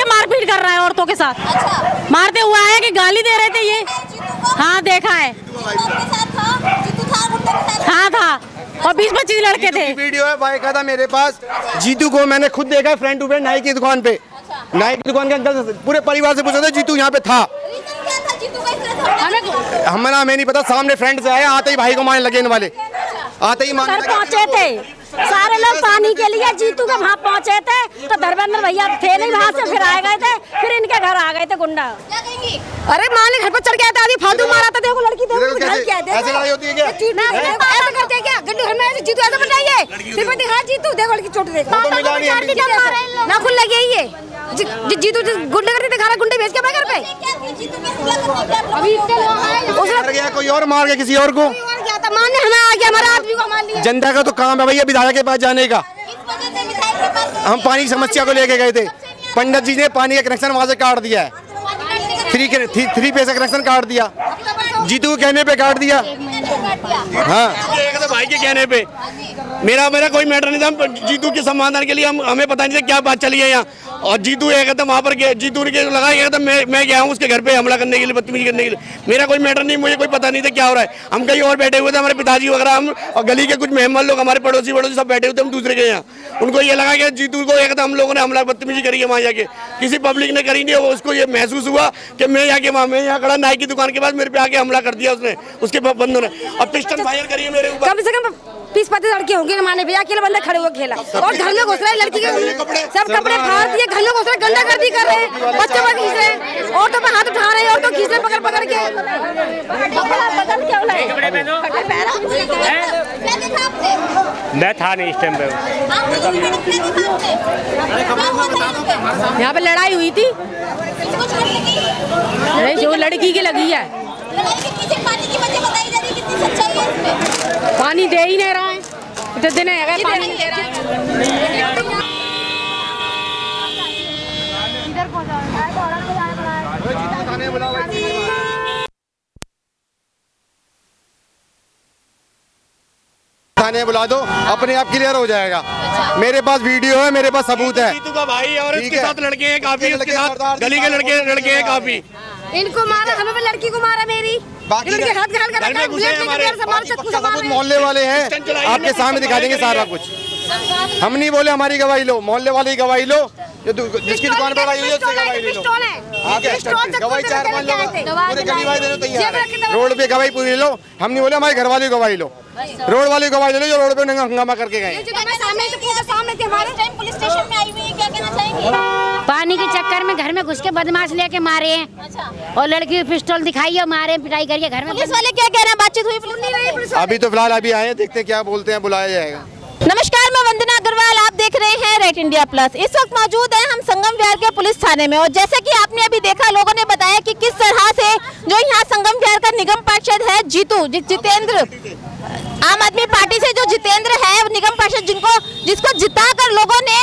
के मारपीट कर रहा है औरतों के साथ। अच्छा। मारते हुए आए कि गाली दे रहे थे ये। हाँ देखा है। हाँ था और 20-25 लड़के थे। वीडियो है, बाइक था मेरे पास। जीतू को मैंने खुद देखा फ्रंट टू फ्रंट नाई की दुकान पे। नाई की दुकान के अंदर पूरे परिवार से पूछा था जीतू यहाँ पे था। हमें नहीं पता, सामने फ्रेंड से आया, आते ही भाई को मारने लगे इन वाले। आते ही मारने पहुँचे थे सारे लोग पानी के लिए, जीतू के वहाँ पहुँचे थे तो धर्मेंद्र भैया थे नहीं वहाँ से, फिर आ गए थे, फिर इनके घर आ गए थे गुंडा। अरे माने घर पर चढ़ के आया था, फालतू मारा था। देखो लड़की, देखो घर क्या है, ऐसे लड़ाई होती है क्या? ऐसा करते हैं क्या? गड्ढे घर में जीतू ऐसा बनाइए, सिर्फ दिखा जीतू, देखो लड़की चोट देखो ना खुल लगी है ये। जीतू गुंडे करते दिखा रहा, गुंडे भेज के मैं घर पे अभी उसने गया, कोई और मार गया किसी और को। मारने हमें आ गया, हमारा आदमी को मार लिया। जनता का तो काम है भैया विधायक के पास जाने का। हम पानी की समस्या को लेके गए थे, पंडित जी ने पानी का कनेक्शन वहाँ से काट दिया है। थ्री पे से कनेक्शन काट दिया, जीतू के कहने पे काट दिया। हाँ भाई के कहने पे मेरा कोई मैटर नहीं था। जीतू के समाधान के लिए हमें पता नहीं था क्या बात चली है यहाँ। और जीतू ये कहता वहाँ पर जीतू ने लगाया गया था, मैं गया हूँ उसके घर पे हमला करने के लिए, बदतमीजी करने के लिए। मेरा कोई मैटर नहीं, मुझे कोई पता नहीं था क्या हो रहा है। हम कहीं और बैठे हुए थे, हमारे पिताजी वगैरह, हम और गली के कुछ मेहमान लोग, हमारे पड़ोसी सब बैठे हुए थे, हम दूसरे के यहाँ। उनको ये लगा कि जीतू को एक हम लोगों ने हमला बदतमीजी करी है वहाँ जाके, किसी पब्लिक ने करी नहीं। उसको ये महसूस हुआ कि मैं यहाँ खड़ा नाई की दुकान के पास, मेरे पे आके हमला कर दिया उसने, उसके बंदों ने, और पिस्टल फायर करी है मेरे ऊपर। कम से कम 20-25 लड़के होंगे माने भैया, अकेले बंदे खड़े हुए खेला और घर में घुस रहे लड़की के सब कपड़े फाड़ दिए, घर में घुस रहे, गंदा गर्दी कर रहे हैं, बच्चों पर खींच रहे, औरतों पे हाथ उठा रहे हैं, औरतों खींच रहे पकड़ के। मैं था नहीं इस टाइम पे। यहाँ पे लड़ाई हुई थी, जो लड़की की लगी है। पानी दे ही नहीं रहा है, इतने दिन है पानी दे रहा है। थाने बुला दो, अपने आप क्लियर हो जाएगा। मेरे पास वीडियो है, मेरे पास सबूत है। जीतू का भाई और उसके साथ लड़के हैं काफी, उसके साथ गली के लड़के हैं काफी। इनको मारा, हमें लड़की को मारा मेरी, बाकी मोहल्ले वाले हैं, आपके सामने दिखा देंगे सारा कुछ। हम नहीं बोले हमारी गवाही लो, मोहल्ले वाले की गवाही लो, जिसकी दुकान पर आई हुई है उससे गवाही ले लो। गवाही 4-5 लोग पूरे गली वाले देने तैयार है। रोड पे गवाही पूरी लो, हम नहीं बोले हमारे घर वाले की गवाही लो, रोड वाले की गवाही ले लो जो रोड पे हंगामा करके गए। पुलिस स्टेशन में आई हुई है, क्या कहना चाहेंगे? पानी के चक्कर में घर में घुस के बदमाश लेके मारे हैं और लड़की पिस्टल दिखाई और मारे, पिटाई करके घर में। पुलिस वाले क्या कह रहे हैं? बातचीत हुई? अभी तो फिलहाल अभी आए हैं, देखते हैं क्या बोलते हैं, बुलाया जाएगा। नमस्कार, मैं वंदना अग्रवाल, आप देख रहे हैं रेट इंडिया प्लस। इस वक्त मौजूद हैं हम संगम विहार के पुलिस थाने में और जैसे कि आपने अभी देखा, लोगों ने बताया कि किस तरह से जो यहाँ संगम विहार का निगम पार्षद है जितेंद्र, आम आदमी पार्टी से जो जितेंद्र है निगम पार्षद, जिसको जिताकर लोगों ने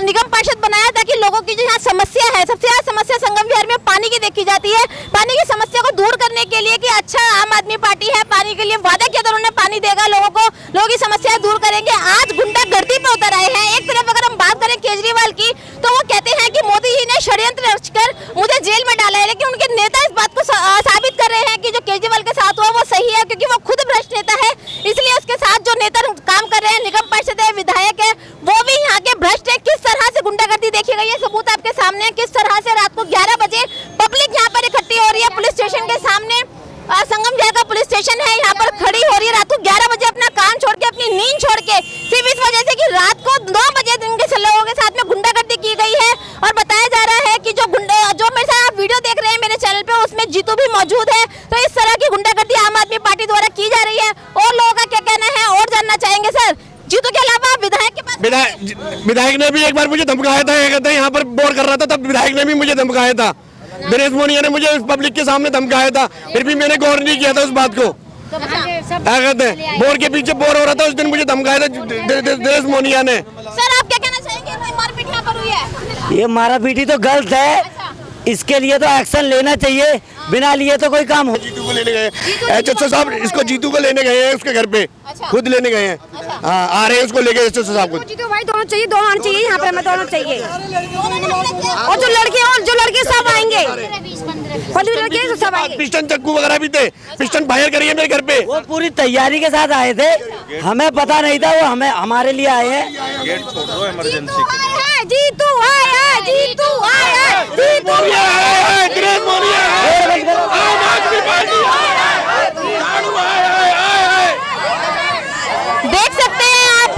निगम पार्षद बनाया ताकि लोगों की जो यहाँ समस्या है, सबसे ज्यादा समस्या संगम विहार में पानी की देखी जाती है। पानी की समस्या को दूर करने के लिए कि अच्छा आम आदमी पार्टी है, पानी के लिए वादा किया था उन्होंने, पानी देगा लोगों को, लोगों की समस्या दूर करेंगे। आज गुंडागर्दी पे उतर आए हैं। एक तरफ अगर हम बात करें केजरीवाल की, तो वो कहते हैं कि मोदी जी ने षड्यंत्र रचकर मुझे जेल में डाला है, लेकिन उनके नेता इस बात को साबित कर रहे हैं कि जो केजरीवाल के साथ हुआ वो सही है, क्योंकि वो खुद भ्रष्ट नेता है। इसलिए उसके साथ जो नेता काम कर रहे हैं, निगम पार्षद है, विधायक है, वो भी यहाँ के भ्रष्ट है। किस तरह से गुंडागर्दी देखी गई है, सबूत आपके सामने है। किस तरह से रात को 11 बजे पब्लिक यहाँ पर इकट्ठी हो रही है पुलिस स्टेशन के सामने। संगम विहार का पुलिस स्टेशन है, यहाँ पर खड़ी हो रही है रात को 11 बजे, अपना काम छोड़ के, अपनी नींद छोड़ के, सिर्फ इस वजह से कि रात को 9 बजे दिन के लोगों के साथ में गुंडागर्दी की गई है। और बताया जा रहा है कि जो मेरे साथ आप वीडियो देख रहे हैं मेरे चैनल पे, उसमें जीतू भी मौजूद है। तो इस तरह की गुंडागर्दी आम आदमी पार्टी द्वारा की जा रही है। और लोगों का क्या कहना है और जानना चाहेंगे। सर, जीतू के अलावा विधायक के पास, विधायक ने भी एक बार मुझे धमकाया था, कहते हैं यहाँ पर बोर कर रहा था, तब विधायक ने भी मुझे धमकाया था। दिनेश मोनिया ने मुझे पब्लिक के सामने धमकाया था, फिर भी मैंने गौर नहीं किया था उस बात को। क्या कहते हैं, बोर के पीछे बोर हो रहा था, उस दिन मुझे धमकाया था दिनेश मोनिया ने। सर, आप क्या कहना चाहेंगे? मारपीट यहाँ पर हुई है, ये मारापीटी तो गलत है, इसके लिए तो एक्शन लेना चाहिए, बिना लिए तो कोई काम हो। जीतू को लेने गए एचओ साहब, इसको जीतू को लेने गए हैं उसके घर पे, खुद लेने गए हैं। हाँ, आ रहे हैं उसको लेके एचओ साहब को। जीतू भाई दोनों चाहिए, दोनों आने चाहिए यहाँ पे, हमें दोनों चाहिए। और जो लड़के लड़के सब आएंगे, पुलिस लड़के सब आएंगे। पिस्टन चक्कू वगैरह भी थे, पिस्टन फायर करिए मेरे घर पे। वो पूरी तैयारी के साथ आए थे, हमें पता नहीं था वो हमारे लिए आए हैं। गेट छोड़ दो इमरजेंसी के लिए। जीतू आया, जीतू आया, जीतू आया, ग्रेट मोरिया है, आम आदमी पार्टी देख सकते हैं आप,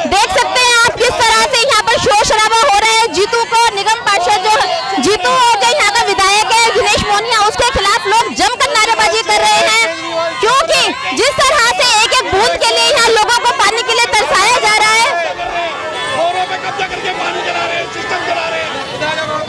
देख सकते हैं आप किस तरह से यहाँ पर शोर शराबा हो रहा है। जीतू को निगम पार्षद जो जीतू जो यहाँ का विधायक है दिनेश मोनिया, उसके खिलाफ लोग जमकर नारेबाजी कर रहे हैं, क्योंकि जिस तरह से एक एक बूंद के लिए यहाँ लोगों को पानी के लिए तरसाया जा रहा है,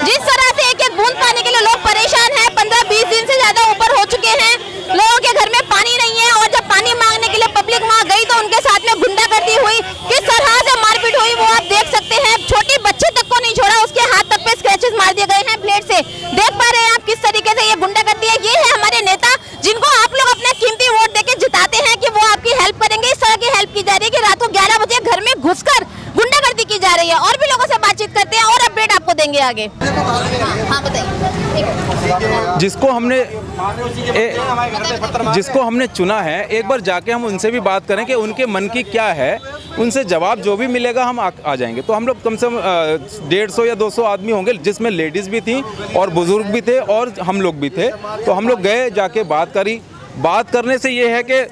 जिस तरह से एक एक बूंद पानी के लिए लोग परेशान हैं। 15-20 दिन से ज्यादा ऊपर हो चुके हैं, लोगों के घर में पानी नहीं है, और जब पानी मांगने के लिए पब्लिक वहां गई तो उनके साथ में गुंडागर्दी हुई, किस तरह से मारपीट हुई वो आप देख सकते हैं। छोटी बच्चे तक को नहीं छोड़ा, उसके हाथ तक पे स्क्रैचेस मार दिए गए हैं ब्लेड से। देख पा रहे हैं आप किस तरीके से ये गुंडागर्दी है। ये है हमारे नेता जिनको आप लोग अपना कीमती वोट देके जिताते हैं कि वो आपकी हेल्प करेंगे। इस तरह की हेल्प की जा रही है कि रात को 11 बजे घर में घुसकर गुंडागर्दी की जा रही है। और भी लोगों से बातचीत करते हैं और अपडेट आपको देंगे आगे। हाँ बताइए। जिसको हमने चुना है, एक बार जाके हम उनसे भी बात करें कि उनके मन की क्या है, उनसे जवाब जो भी मिलेगा हम आ जाएंगे। तो हम लोग कम से कम 150 या 200 आदमी होंगे, जिसमें लेडीज़ भी थी और बुजुर्ग भी थे और हम लोग भी थे। तो हम लोग गए, जाके बात करी। बात करने से ये है कि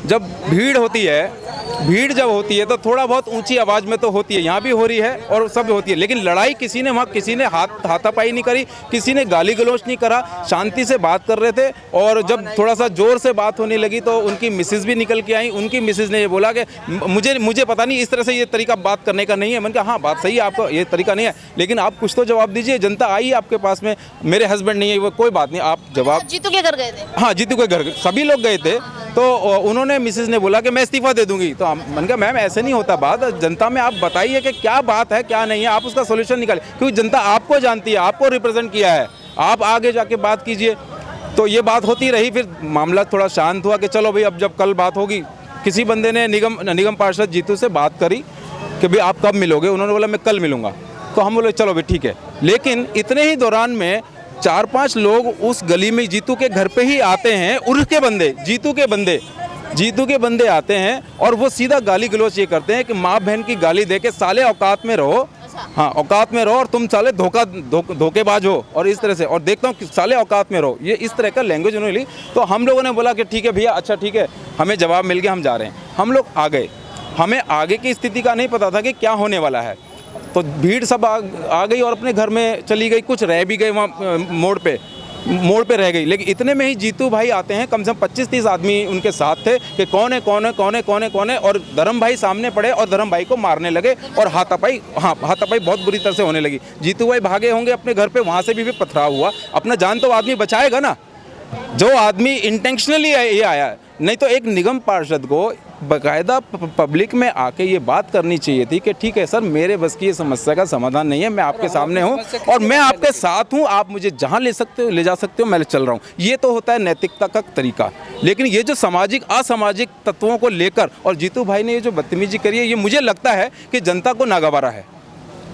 जब भीड़ होती है, भीड़ जब होती है तो थोड़ा बहुत ऊंची आवाज़ में तो होती है, यहाँ भी हो रही है और सब होती है, लेकिन लड़ाई किसी ने वहाँ किसी ने हाथापाई नहीं करी, किसी ने गाली गलौज नहीं करा, शांति से बात कर रहे थे। और जब थोड़ा सा ज़ोर से बात होने लगी तो उनकी मिसेज भी निकल के आई। उनकी मिसेज ने ये बोला कि मुझे पता नहीं, इस तरह से ये तरीका बात करने का नहीं है। मैंने कहा हाँ बात सही है, आपका ये तरीका नहीं है, लेकिन आप कुछ तो जवाब दीजिए, जनता आई आपके पास में, मेरे हस्बैंड नहीं है, वो कोई बात नहीं, आप जवाब। जीतू के घर गए थे? हाँ, जीतू के घर सभी लोग गए थे। तो उन्होंने मिसेज ने बोला कि मैं इस्तीफा दे दूंगी। तो मैंने कहा मैम ऐसे नहीं होता बात, जनता में आप बताइए कि क्या बात है क्या नहीं है, आप उसका सोल्यूशन निकालिए, क्योंकि जनता आपको जानती है, आपको रिप्रेजेंट किया है, आप आगे जाके बात कीजिए। तो ये बात होती रही, फिर मामला थोड़ा शांत हुआ कि चलो भाई अब जब कल बात होगी। किसी बंदे ने निगम पार्षद जीतू से बात करी कि भाई आप कब मिलोगे, उन्होंने बोला मैं कल मिलूंगा। तो हम बोले चलो भाई ठीक है, लेकिन इतने ही दौरान में 4-5 लोग उस गली में जीतू के घर पे ही आते हैं, उसके बंदे जीतू के बंदे आते हैं और वो सीधा गाली गलौज ये करते हैं कि माँ बहन की गाली दे के साले औकात में रहो। हाँ, औकात में रहो और तुम साले धोखेबाज हो, और इस तरह से, और देखता हूँ कि साले औकात में रहो, ये इस तरह का लैंग्वेज उन्होंने ली। तो हम लोगों ने बोला कि ठीक है भैया, अच्छा ठीक है, हमें जवाब मिल गया, हम जा रहे हैं। हम लोग आ गए, हमें आगे की स्थिति का नहीं पता था कि क्या होने वाला है। तो भीड़ सब आ गई और अपने घर में चली गई, कुछ रह भी गए वहाँ मोड़ पे रह गई। लेकिन इतने में ही जीतू भाई आते हैं, कम से कम 25-30 आदमी उनके साथ थे कि कौन है, और धर्म भाई सामने पड़े और धर्म भाई को मारने लगे और हाथापाई बहुत बुरी तरह से होने लगी। जीतू भाई भागे होंगे अपने घर पे, वहाँ से भी पथराव हुआ। अपना जान तो आदमी बचाएगा ना, जो आदमी इंटेंशनली ये आया। नहीं तो एक निगम पार्षद को बाकायदा पब्लिक में आके ये बात करनी चाहिए थी कि ठीक है सर, मेरे बस की ये समस्या का समाधान नहीं है, मैं आपके सामने हूँ और मैं आपके साथ हूँ, आप मुझे जहाँ ले जा सकते हो, मैं चल रहा हूँ। ये तो होता है नैतिकता का तरीका। लेकिन ये जो सामाजिक असामाजिक तत्वों को लेकर और जीतू भाई ने ये जो बदतमीजी करी है, ये मुझे लगता है कि जनता को नागवारा है।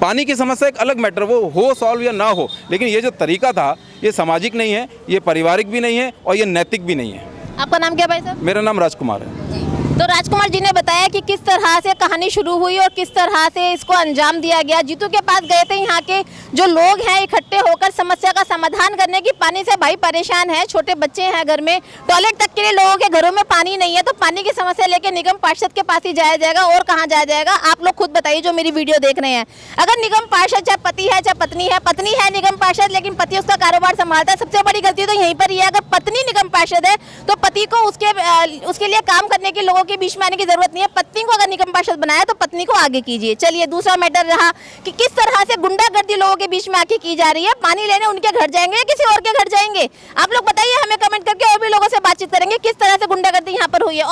पानी की समस्या एक अलग मैटर, वो हो सॉल्व या ना हो, लेकिन ये जो तरीका था ये सामाजिक नहीं है, ये पारिवारिक भी नहीं है और ये नैतिक भी नहीं है। आपका नाम क्या भाई साहब? मेरा नाम राजकुमार है। तो राजकुमार जी ने बताया कि किस तरह से कहानी शुरू हुई और किस तरह से इसको अंजाम दिया गया। जीतू के पास गए थे, यहाँ के जो लोग हैं इकट्ठे होकर समस्या का समाधान करने की। पानी से भाई परेशान है, छोटे बच्चे हैं घर में, टॉयलेट तक के लिए लोगों के घरों में पानी नहीं है। तो पानी की समस्या लेके निगम पार्षद के पास ही जाया जाएगा, और कहाँ जाया जाएगा आप लोग खुद बताइए जो मेरी वीडियो देख रहे हैं। अगर निगम पार्षद चाहे पति है चाहे पत्नी है निगम पार्षद, लेकिन पति उसका कारोबार संभालता है, सबसे बड़ी गलती तो यहीं पर ही है। अगर पत्नी निगम पार्षद है तो पति को उसके लिए काम करने के लोगों के बीच में आने की जरूरत नहीं है। पत्नी को अगर निगम पार्षद बनाया तो पत्नी को आगे कीजिए। चलिए, दूसरा मैटर रहा कि किस तरह से गुंडागर्दी लोगों के बीच में आके की जा रही है। पानी लेने उनके घर जाएंगे या किसी और के घर जाएंगे? आप लोग बताइए हमें कमेंट करके, और भी लोगों से बातचीत करेंगे किस तरह से गुंडागर्दी यहाँ पर हुई है। और